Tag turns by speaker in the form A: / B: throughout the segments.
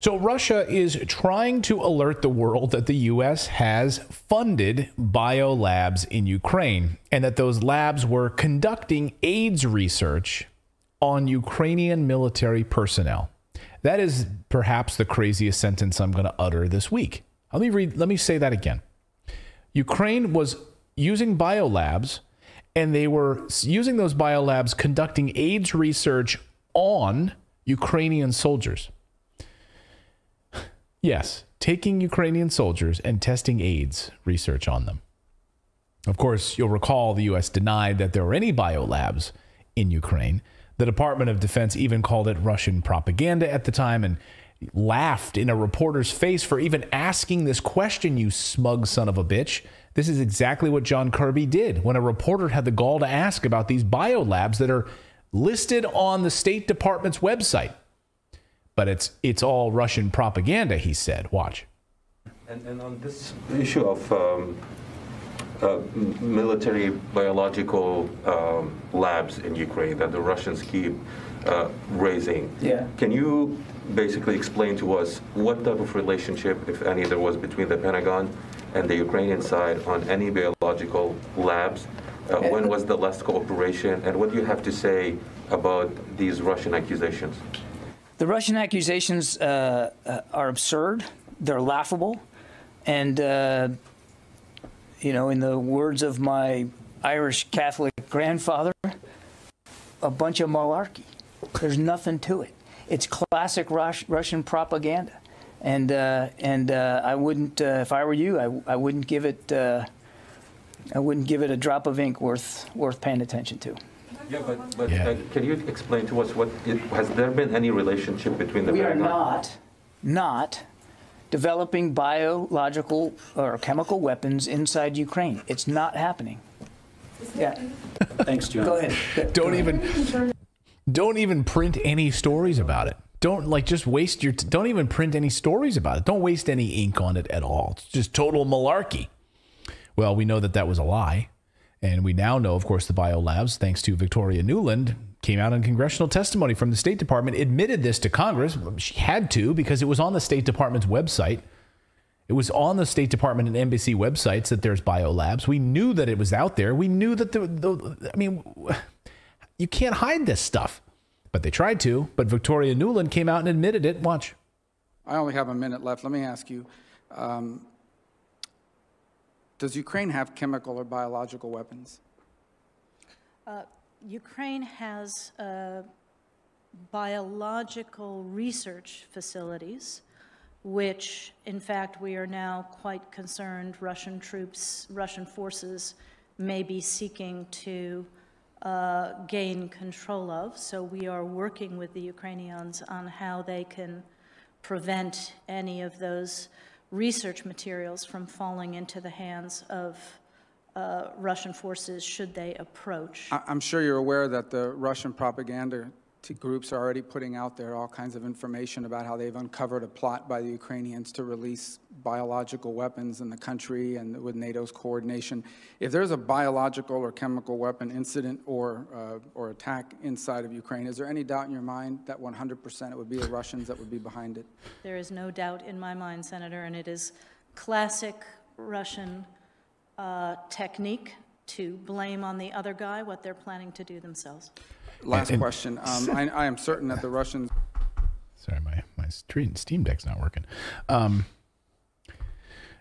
A: So Russia is trying to alert the world that the U.S. has funded biolabs in Ukraine and that those labs were conducting AIDS research on Ukrainian military personnel. That is perhaps the craziest sentence I'm going to utter this week. Let me say that again. Ukraine was using biolabs, and they were using those biolabs conducting AIDS research on Ukrainian soldiers. Yes, taking Ukrainian soldiers and testing AIDS research on them. Of course, you'll recall the U.S. denied that there were any biolabs in Ukraine. The Department of Defense even called it Russian propaganda at the time and laughed in a reporter's face for even asking this question, you smug son of a bitch. This is exactly what John Kirby did when a reporter had the gall to ask about these biolabs that are listed on the State Department's website. But it's all Russian propaganda, he said. Watch.
B: And on this issue of military biological labs in Ukraine that the Russians keep raising, can you basically explain to us what type of relationship, if any, there was between the Pentagon and the Ukrainian side on any biological labs? When was the last cooperation? And what do you have to say about these Russian accusations?
C: The Russian accusations are absurd. They're laughable. And, you know, in the words of my Irish Catholic grandfather, a bunch of malarkey. There's nothing to it. It's classic Russian propaganda. And I wouldn't, if I were you, I wouldn't give it a drop of ink worth paying attention to.
B: Yeah, but can you explain to us has there been any relationship between the Pentagon?
C: We are not developing biological or chemical weapons inside Ukraine. It's not happening. Yeah.
D: Thanks, John.
C: Go ahead.
A: Don't even print any stories about it. Don't just waste your. Don't even print any stories about it. Don't waste any ink on it at all. It's just total malarkey. Well, we know that was a lie. And we now know, of course, the biolabs, thanks to Victoria Nuland, came out in congressional testimony from the State Department, admitted this to Congress. She had to because it was on the State Department's website. It was on the State Department and embassy websites that there's biolabs. We knew that it was out there. We knew that I mean, you can't hide this stuff. But they tried to. But Victoria Nuland came out and admitted it. Watch.
E: I only have a minute left. Let me ask you. Does Ukraine have chemical or biological weapons?
F: Ukraine has biological research facilities, which, in fact, we are now quite concerned Russian forces may be seeking to gain control of. So we are working with the Ukrainians on how they can prevent any of those research materials from falling into the hands of Russian forces should they approach.
E: I'm sure you're aware that the Russian propaganda groups are already putting out there all kinds of information about how they've uncovered a plot by the Ukrainians to release biological weapons in the country and with NATO's coordination. If there's a biological or chemical weapon incident or attack inside of Ukraine, is there any doubt in your mind that 100% it would be the Russians that would be behind it?
F: There is no doubt in my mind, Senator, and it is classic Russian technique to blame on the other guy what they're planning to do themselves.
E: Last question. I am certain that the Russians...
A: Sorry, my Steam Deck's not working.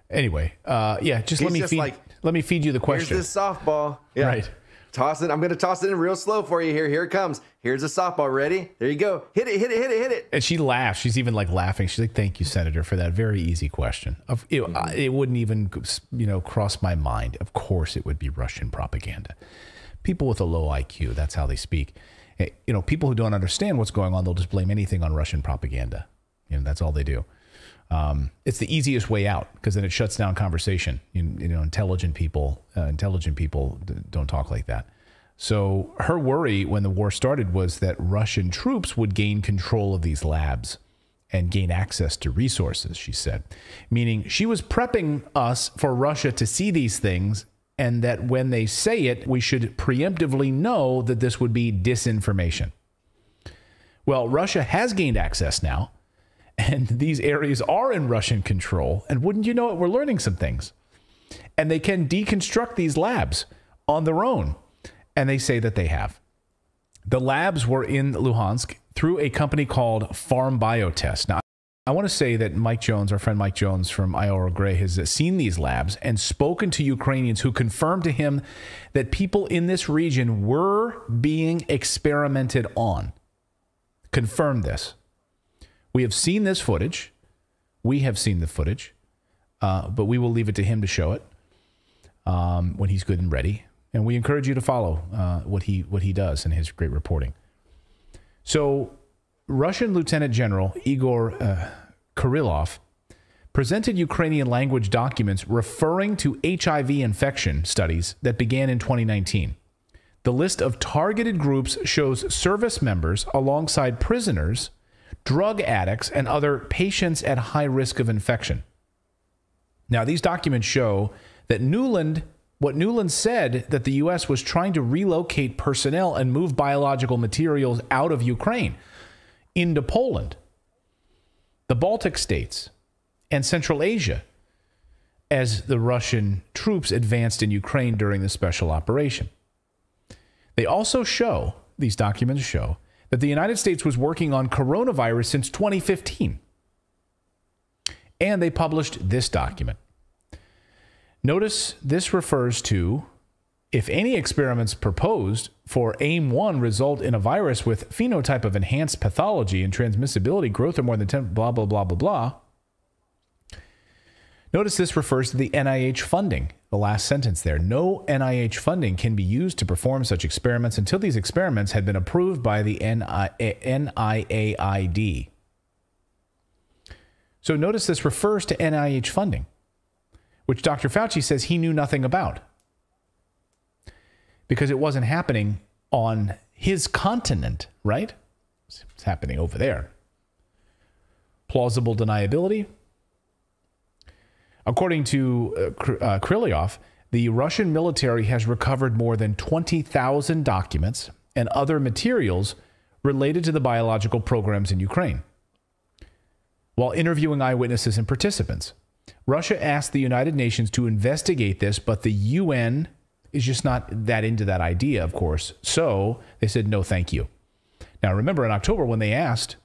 A: Anyway, yeah, let me feed you the question.
G: Here's this softball. Yeah. Right. Toss it. I'm going to toss it in real slow for you here. Here it comes. Here's a softball. Ready? There you go. Hit it, hit it, hit it, hit it.
A: And she laughs. She's even laughing. She's like, thank you, Senator, for that very easy question. It wouldn't even, cross my mind. Of course it would be Russian propaganda. People with a low IQ, that's how they speak. People who don't understand what's going on, they'll just blame anything on Russian propaganda. That's all they do. It's the easiest way out because then it shuts down conversation. Intelligent people don't talk like that. So her worry when the war started was that Russian troops would gain control of these labs and gain access to resources, she said. Meaning she was prepping us for Russia to see these things and that when they say it, we should preemptively know that this would be disinformation. Well, Russia has gained access now. And these areas are in Russian control. And wouldn't you know it, we're learning some things. And they can deconstruct these labs on their own. And they say that they have. The labs were in Luhansk through a company called Farm Biotest. Now, I want to say that Mike Jones, our friend Mike Jones from Iowa Gray, has seen these labs and spoken to Ukrainians who confirmed to him that people in this region were being experimented on. Confirmed this. We have seen this footage. We have seen the footage, but we will leave it to him to show it when he's good and ready. And we encourage you to follow what he does in his great reporting. So, Russian Lieutenant General Igor Kirillov presented Ukrainian language documents referring to HIV infection studies that began in 2019. The list of targeted groups shows service members alongside prisoners, drug addicts, and other patients at high risk of infection. Now, these documents show that what Newland said, that the U.S. was trying to relocate personnel and move biological materials out of Ukraine into Poland, the Baltic states, and Central Asia as the Russian troops advanced in Ukraine during the special operation. They also show, these documents show, that the United States was working on coronavirus since 2015. And they published this document. Notice this refers to if any experiments proposed for AIM-1 result in a virus with phenotype of enhanced pathology and transmissibility, growth of more than 10, blah, blah, blah, blah, blah. Notice this refers to the NIH funding, the last sentence there. No NIH funding can be used to perform such experiments until these experiments had been approved by the NIAID. So notice this refers to NIH funding, which Dr. Fauci says he knew nothing about, because it wasn't happening on his continent, right? It's happening over there. Plausible deniability. According to Krylyov, the Russian military has recovered more than 20,000 documents and other materials related to the biological programs in Ukraine. While interviewing eyewitnesses and participants, Russia asked the United Nations to investigate this, but the UN is just not that into that idea, of course. So they said, no, thank you. Now, remember in October when they asked,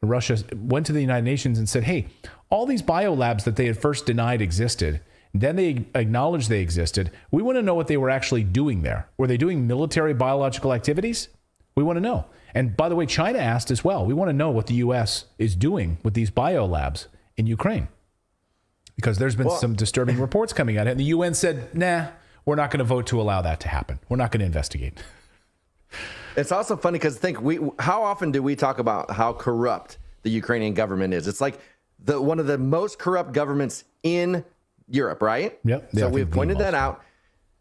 A: Russia went to the United Nations and said, hey, all these biolabs that they had first denied existed, then they acknowledged they existed. We want to know what they were actually doing there. Were they doing military biological activities? We want to know. And by the way, China asked as well. We want to know what the U.S. is doing with these biolabs in Ukraine, because there's been some disturbing reports coming out. And the UN said, nah, we're not going to vote to allow that to happen. We're not going to investigate.
G: It's also funny because how often do we talk about how corrupt the Ukrainian government is? It's like one of the most corrupt governments in Europe, right?
A: Yep.
G: So we've pointed that out.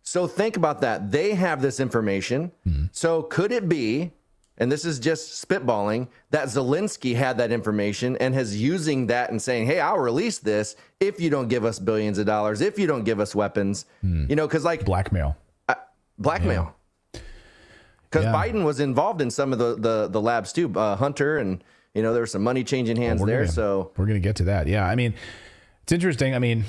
G: So think about that. They have this information. Mm-hmm. So could it be, and this is just spitballing, that Zelensky had that information and is using that and saying, hey, I'll release this if you don't give us billions of dollars, if you don't give us weapons, you know, because like
A: blackmail.
G: Blackmail. Because Biden was involved in some of the labs too, Hunter, and you know there was some money changing hands there. So
A: we're gonna get to that. Yeah, I mean, it's interesting. I mean,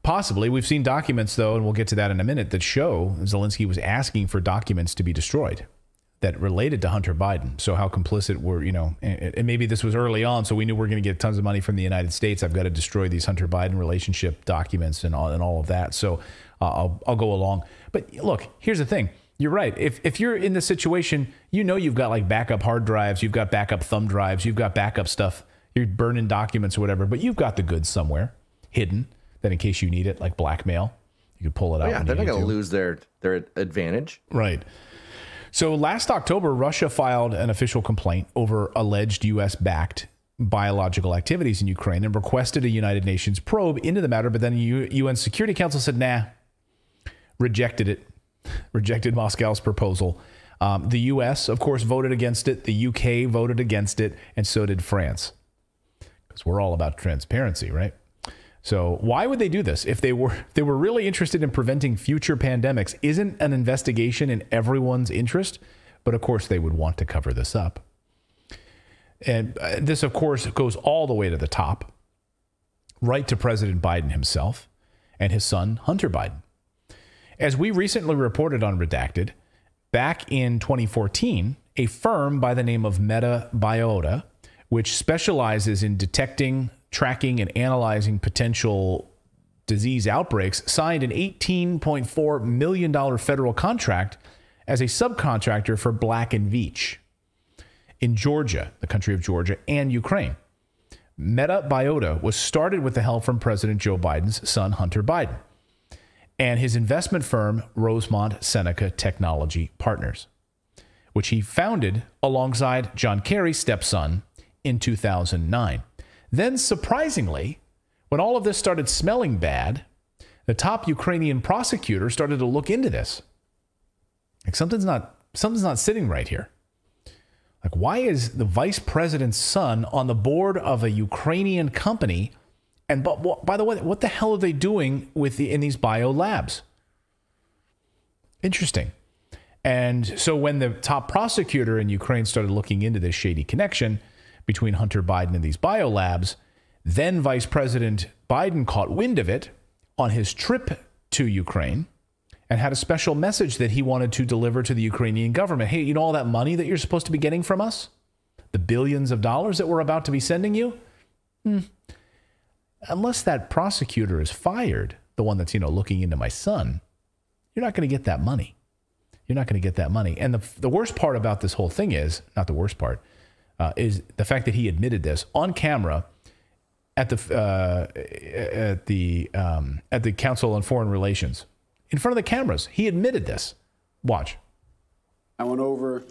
A: possibly we've seen documents though, and we'll get to that in a minute, that show Zelensky was asking for documents to be destroyed that related to Hunter Biden. So how complicit were, you know, and maybe this was early on, so we knew we're going to get tons of money from the United States. I've got to destroy these Hunter Biden relationship documents and all of that. So I'll go along. But look, here's the thing. You're right. If you're in this situation, you know you've got like backup hard drives, you've got backup thumb drives, you've got backup stuff, you're burning documents or whatever, but you've got the goods somewhere hidden that in case you need it, like blackmail, you could pull it out.
G: Yeah, they're not going to lose their advantage.
A: Right. So last October, Russia filed an official complaint over alleged U.S.-backed biological activities in Ukraine and requested a United Nations probe into the matter, but then the UN Security Council said, nah, rejected it. Rejected Moscow's proposal. The U.S., of course, voted against it. The U.K. voted against it, and so did France. Because we're all about transparency, right? So why would they do this? If they were really interested in preventing future pandemics, isn't an investigation in everyone's interest? But of course, they would want to cover this up. And this, of course, goes all the way to the top, right to President Biden himself and his son, Hunter Biden. As we recently reported on Redacted, back in 2014, a firm by the name of Meta Biota, which specializes in detecting, tracking, and analyzing potential disease outbreaks, signed an $18.4 million federal contract as a subcontractor for Black & Veatch in Georgia, the country of Georgia, and Ukraine. Meta Biota was started with the help from President Joe Biden's son, Hunter Biden, and his investment firm, Rosemont Seneca Technology Partners, which he founded alongside John Kerry's stepson in 2009. Then, surprisingly, when all of this started smelling bad, the top Ukrainian prosecutor started to look into this. Like something's not sitting right here. Like, why is the vice president's son on the board of a Ukrainian company? And by the way, what the hell are they doing in these bio labs? Interesting. And so when the top prosecutor in Ukraine started looking into this shady connection between Hunter Biden and these bio labs, then Vice President Biden caught wind of it on his trip to Ukraine and had a special message that he wanted to deliver to the Ukrainian government. Hey, you know all that money that you're supposed to be getting from us? The billions of dollars that we're about to be sending you? Unless that prosecutor is fired, the one that's, looking into my son, you're not going to get that money. You're not going to get that money. And the worst part about this whole thing is, not the worst part, is the fact that he admitted this on camera at the Council on Foreign Relations. In front of the cameras, he admitted this. Watch.
D: I went over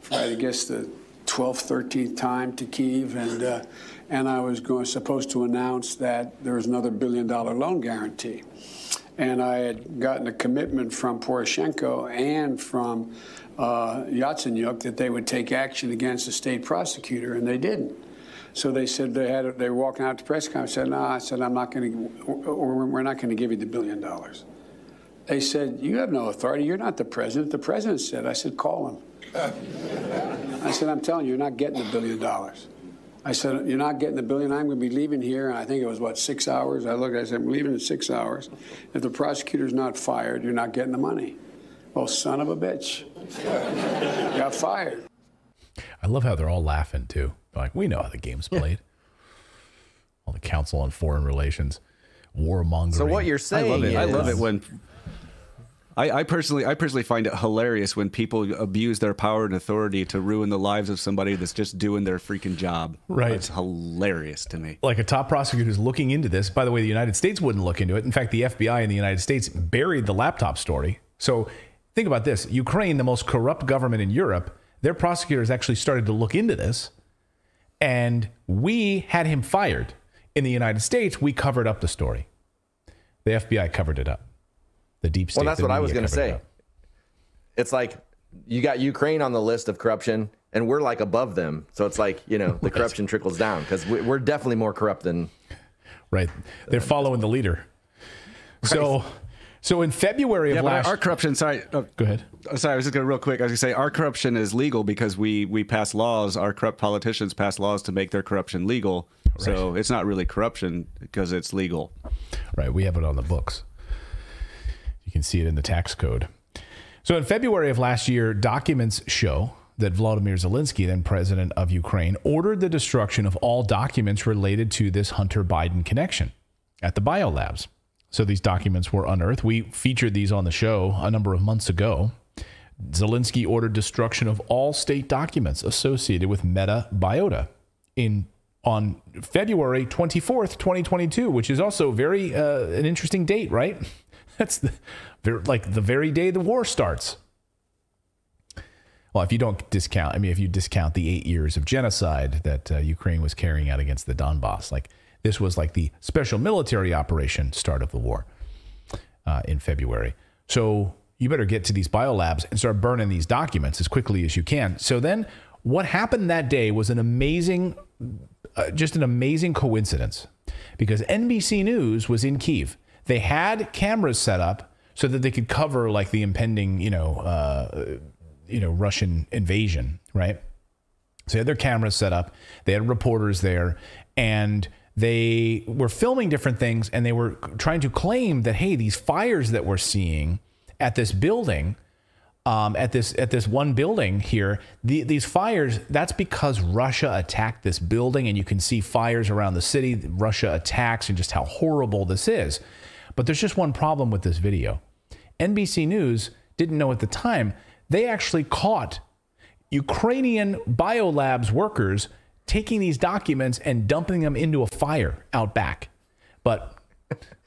D: for, I guess, the 12th, 13th time to Kyiv, and I was supposed to announce that there was another $1 billion loan guarantee. And I had gotten a commitment from Poroshenko and from Yatsenyuk that they would take action against the state prosecutor, and they didn't. So they said they were walking out to press conference. I said, no, I said, we're not going to give you the $1 billion. They said, you have no authority. You're not the president. The president said. I said, call him. I said, I'm telling you, you're not getting the $1 billion. I said, you're not getting the $1 billion. I'm going to be leaving here. And I think it was, 6 hours? I said, I'm leaving in 6 hours. If the prosecutor's not fired, you're not getting the money. Well, son of a bitch. Got fired.
A: I love how they're all laughing, too. They're like, we know how the game's played. All the Council on Foreign Relations, warmongering.
G: So what you're saying
H: I love it when... I personally find it hilarious when people abuse their power and authority to ruin the lives of somebody that's just doing their freaking job.
A: Right.
H: It's hilarious to me.
A: Like a top prosecutor who's looking into this. By the way, the United States wouldn't look into it. In fact, the FBI in the United States buried the laptop story. So think about this. Ukraine, the most corrupt government in Europe, their prosecutors actually started to look into this. And we had him fired. In the United States, we covered up the story. The FBI covered it up. The deep state.
G: Well, that's what I was going to say. It's like you got Ukraine on the list of corruption, and we're like above them. So it's like, the corruption trickles down because we're definitely more corrupt than.
A: Right. They're following the leader. Right. So in February of last
H: our corruption. Sorry.
A: Go ahead.
H: Sorry, I was just going to real quick. I was going to say our corruption is legal because we pass laws. Our corrupt politicians pass laws to make their corruption legal. Right. So it's not really corruption because it's legal.
A: Right. We have it on the books. You can see it in the tax code. So in February of last year, documents show that Volodymyr Zelensky, then president of Ukraine, ordered the destruction of all documents related to this Hunter Biden connection at the biolabs. So these documents were unearthed. We featured these on the show a number of months ago. Zelensky ordered destruction of all state documents associated with Meta Biota on February 24th, 2022, which is also very an interesting date, right? That's the very day the war starts. Well, if you don't discount, if you discount the 8 years of genocide that Ukraine was carrying out against the Donbass, this was like the special military operation start of the war in February. So you better get to these biolabs and start burning these documents as quickly as you can. So then what happened that day was just an amazing coincidence because NBC News was in Kyiv. They had cameras set up so that they could cover the impending, Russian invasion, right? So they had their cameras set up. They had reporters there, and they were filming different things, and they were trying to claim that, hey, these fires that we're seeing at this building, at this one building here, these fires, that's because Russia attacked this building, and you can see fires around the city. Russia attacks, and just how horrible this is. But there's just one problem with this video. NBC News didn't know at the time, they actually caught Ukrainian biolabs workers taking these documents and dumping them into a fire out back. But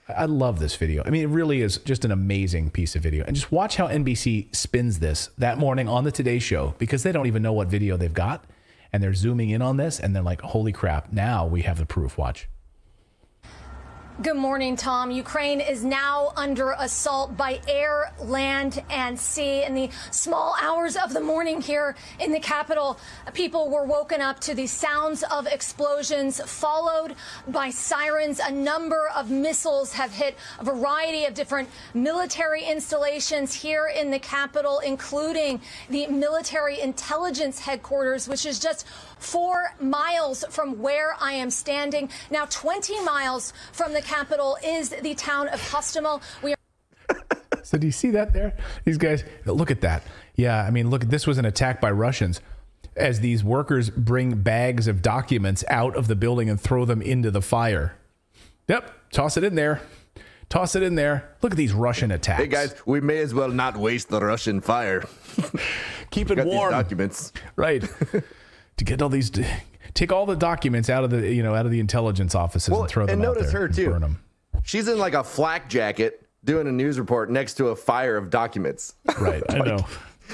A: I love this video. I mean, it really is just an amazing piece of video. And just watch how NBC spins this that morning on the Today Show, because they don't even know what video they've got. And they're zooming in on this, and they're like, holy crap, now we have the proof. Watch.
I: Good morning, Tom. Ukraine is now under assault by air, land, and sea. In the small hours of the morning here in the capital, people were woken up to the sounds of explosions, followed by sirens. A number of missiles have hit a variety of different military installations here in the capital, including the military intelligence headquarters, which is just 4 miles from where I am standing. Now, 20 miles from the capital is the town of Hostomel.
A: So do you see that there? These guys, look at that. Yeah, I mean, look, this was an attack by Russians as these workers bring bags of documents out of the building and throw them into the fire. Yep, toss it in there. Toss it in there. Look at these Russian attacks.
G: Hey, guys, we may as well not waste the Russian fire.
A: Keep it warm.
G: These documents.
A: Right. To get all these, take all the documents out of the, out of the intelligence offices and throw them out there.
G: And notice her too.
A: Burn them.
G: She's in like a flak jacket doing a news report next to a fire of documents.
A: Right. I know.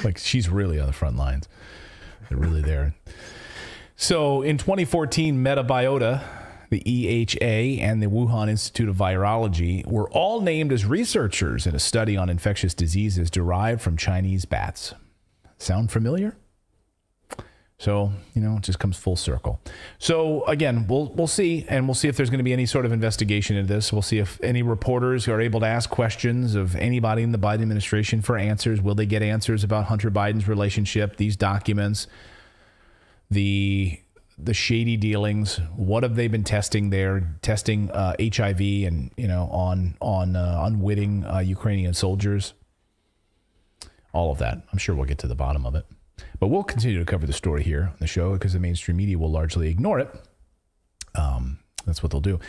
A: Like she's really on the front lines. They're really there. So in 2014, Metabiota, the EHA, and the Wuhan Institute of Virology were all named as researchers in a study on infectious diseases derived from Chinese bats. Sound familiar? So, it just comes full circle. So, again, we'll see, and we'll see if there's going to be any sort of investigation into this. We'll see if any reporters are able to ask questions of anybody in the Biden administration for answers. Will they get answers about Hunter Biden's relationship, these documents, the shady dealings? What have they been testing there? Testing HIV and, on unwitting Ukrainian soldiers? All of that. I'm sure we'll get to the bottom of it. But we'll continue to cover the story here on the show because the mainstream media will largely ignore it. That's what they'll do.